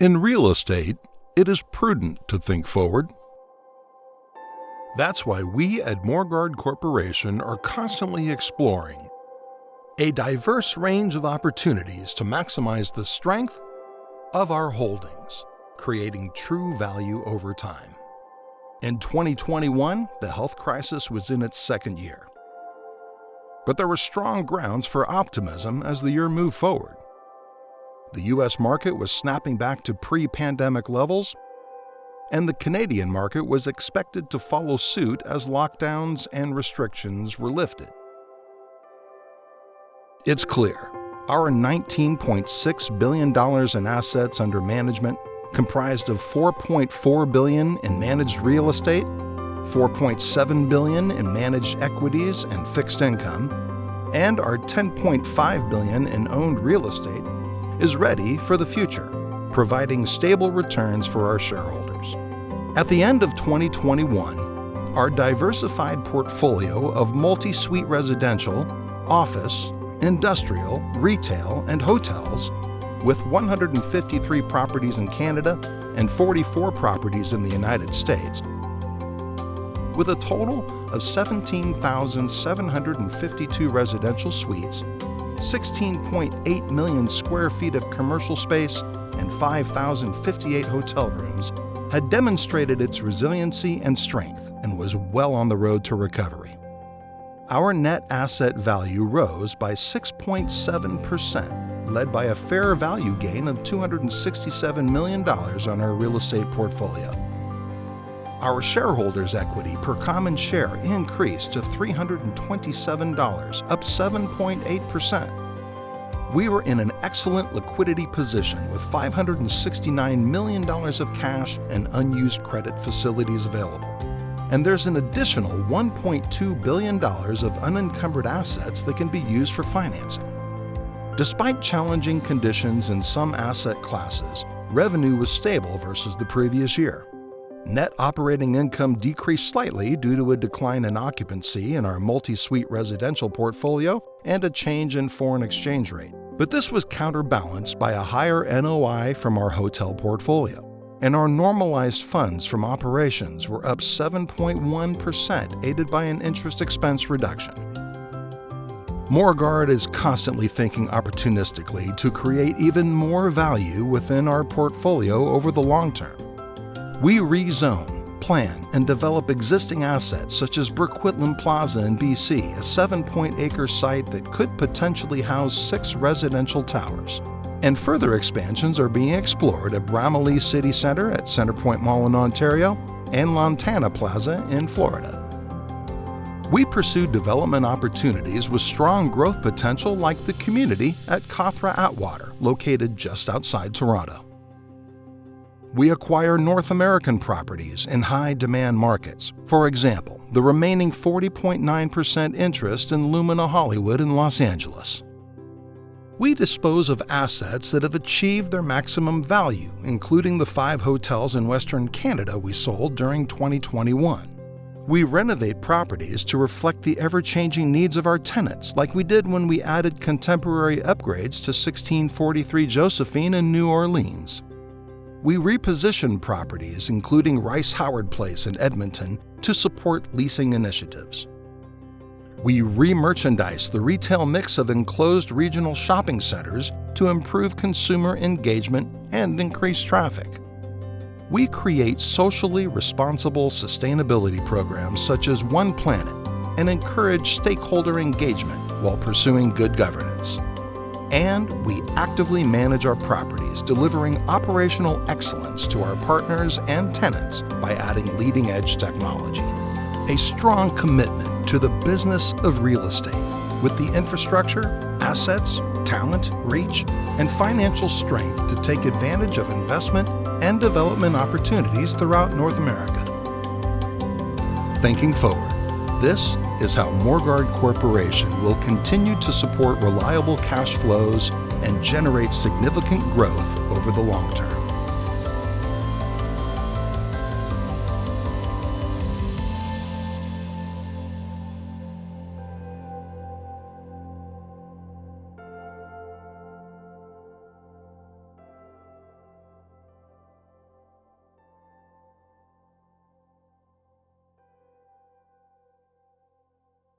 In real estate, it is prudent to think forward. That's why we at Morguard Corporation are constantly exploring a diverse range of opportunities to maximize the strength of our holdings, creating true value over time. In 2021, the health crisis was in its second year. But there were strong grounds for optimism as the year moved forward. The U.S. market was snapping back to pre-pandemic levels, and the Canadian market was expected to follow suit as lockdowns and restrictions were lifted. It's clear, our $19.6 billion in assets under management, comprised of $4.4 billion in managed real estate, $4.7 billion in managed equities and fixed income, and our $10.5 billion in owned real estate, is ready for the future, providing stable returns for our shareholders. At the end of 2021, our diversified portfolio of multi-suite residential, office, industrial, retail, and hotels, with 153 properties in Canada and 44 properties in the United States, with a total of 17,752 residential suites, 16.8 million square feet of commercial space, and 5,058 hotel rooms, had demonstrated its resiliency and strength and was well on the road to recovery. Our net asset value rose by 6.7%, led by a fair value gain of $267 million on our real estate portfolio. Our shareholders' equity per common share increased to $327, up 7.8%. We were in an excellent liquidity position with $569 million of cash and unused credit facilities available. And there's an additional $1.2 billion of unencumbered assets that can be used for financing. Despite challenging conditions in some asset classes, revenue was stable versus the previous year. Net operating income decreased slightly due to a decline in occupancy in our multi-suite residential portfolio and a change in foreign exchange rate. But this was counterbalanced by a higher NOI from our hotel portfolio. And our normalized funds from operations were up 7.1%, aided by an interest expense reduction. Morguard is constantly thinking opportunistically to create even more value within our portfolio over the long term. We rezone, plan, and develop existing assets such as Burquitlam Plaza in BC, a 7-acre site that could potentially house 6 residential towers. And further expansions are being explored at Bramalea City Centre at Centrepoint Mall in Ontario and Lantana Plaza in Florida. We pursue development opportunities with strong growth potential like the community at Cothra Atwater, located just outside Toronto. We acquire North American properties in high-demand markets. For example, the remaining 40.9% interest in Lumina Hollywood in Los Angeles. We dispose of assets that have achieved their maximum value, including the 5 hotels in Western Canada we sold during 2021. We renovate properties to reflect the ever-changing needs of our tenants, like we did when we added contemporary upgrades to 1643 Josephine in New Orleans. We reposition properties, including Rice Howard Place in Edmonton, to support leasing initiatives. We re-merchandise the retail mix of enclosed regional shopping centers to improve consumer engagement and increase traffic. We create socially responsible sustainability programs such as One Planet and encourage stakeholder engagement while pursuing good governance. And we actively manage our properties, delivering operational excellence to our partners and tenants by adding leading-edge technology. A strong commitment to the business of real estate with the infrastructure, assets, talent, reach, and financial strength to take advantage of investment and development opportunities throughout North America. Thinking forward, this is how Morguard Corporation will continue to support reliable cash flows and generate significant growth over the long term.